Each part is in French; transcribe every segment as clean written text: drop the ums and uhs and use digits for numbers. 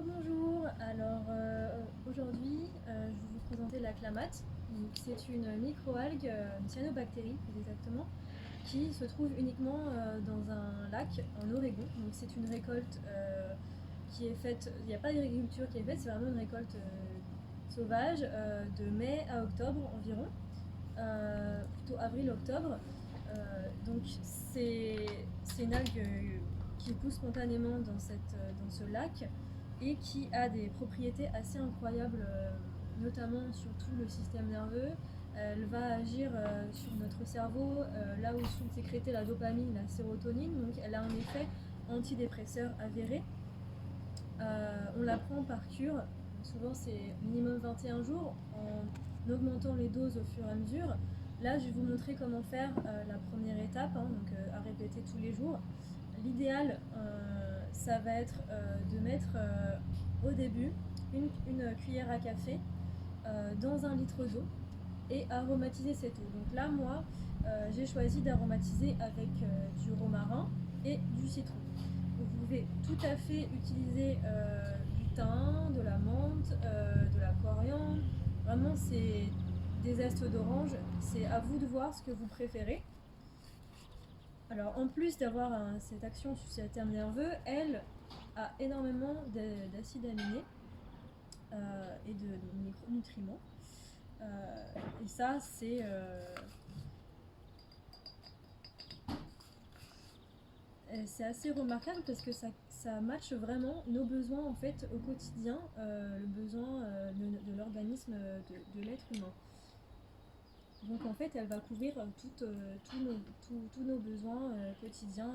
Bonjour, alors aujourd'hui je vais vous présenter la clamate. C'est une microalgue, une cyanobactérie plus exactement, qui se trouve uniquement dans un lac en Oregon. Donc c'est une récolte qui est faite, il n'y a pas d'agriculture qui est faite, c'est vraiment une récolte sauvage de mai à octobre environ, plutôt avril-octobre. Donc c'est une algue qui pousse spontanément dans ce lac et qui a des propriétés assez incroyables, notamment sur tout le système nerveux. Elle va agir sur notre cerveau, là où sont sécrétées la dopamine, la sérotonine, donc elle a un effet antidépresseur avéré. On la prend par cure, souvent c'est minimum 21 jours, en augmentant les doses au fur et à mesure. Là, je vais vous montrer comment faire la première étape, donc à répéter tous les jours. L'idéal, ça va être de mettre au début une cuillère à café dans 1 litre d'eau et aromatiser cette eau. Donc là, moi, j'ai choisi d'aromatiser avec du romarin et du citron. Vous pouvez tout à fait utiliser du thym, de la menthe, de la coriandre. Vraiment, c'est des zestes d'orange. C'est à vous de voir ce que vous préférez. Alors, en plus d'avoir cette action sur le système nerveux, elle a énormément d'acides aminés et de micronutriments. Et ça, c'est assez remarquable parce que ça matche vraiment nos besoins en fait au quotidien, le besoin de l'organisme de l'être humain. Donc en fait, elle va couvrir tous nos besoins quotidiens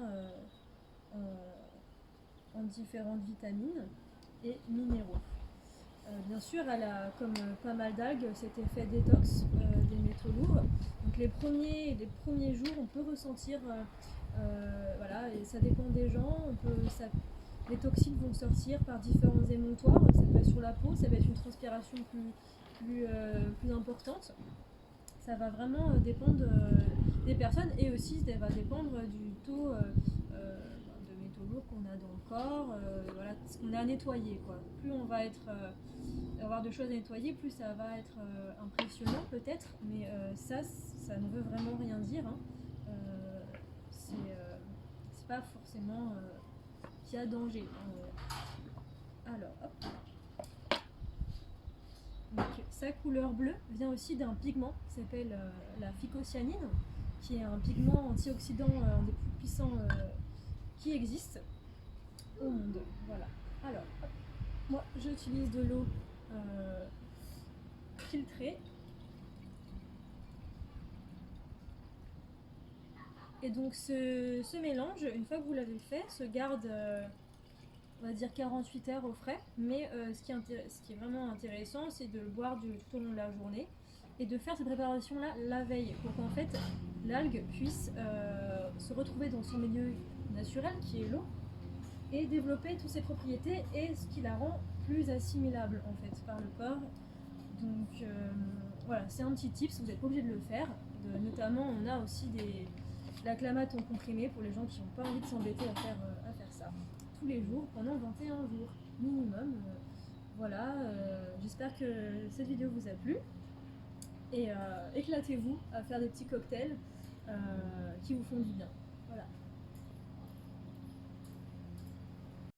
en différentes vitamines et minéraux. Bien sûr, elle a, comme pas mal d'algues, cet effet détox des métaux lourds. Donc les premiers jours, on peut ressentir, voilà, et ça dépend des gens. Les toxines vont sortir par différents émonctoires. Ça peut être sur la peau, ça va être une transpiration plus importante. Ça va vraiment dépendre des personnes et aussi ça va dépendre du taux de métaux lourds qu'on a dans le corps, voilà, ce qu'on a à nettoyer, quoi. Plus on va avoir de choses à nettoyer, plus ça va être impressionnant peut-être, mais ça ne veut vraiment rien dire, hein. C'est pas forcément qu'il y a danger, hein. Alors, hop. Donc, sa couleur bleue vient aussi d'un pigment qui s'appelle la phycocyanine, qui est un pigment antioxydant un des plus puissants qui existe au monde. Voilà. Alors, hop. Moi j'utilise de l'eau filtrée. Et donc ce mélange, une fois que vous l'avez fait, se garde on va dire 48 heures au frais, mais ce qui est vraiment intéressant, c'est de le boire tout au long de la journée et de faire cette préparation-là la veille, pour qu'en fait l'algue puisse se retrouver dans son milieu naturel, qui est l'eau, et développer toutes ses propriétés et ce qui la rend plus assimilable en fait par le corps. Donc voilà, c'est un petit tip, vous n'êtes pas obligé de le faire. Notamment, on a aussi la clamate en comprimé pour les gens qui n'ont pas envie de s'embêter à faire ça tous les jours pendant 21 jours minimum. Voilà, j'espère que cette vidéo vous a plu et éclatez-vous à faire des petits cocktails qui vous font du bien.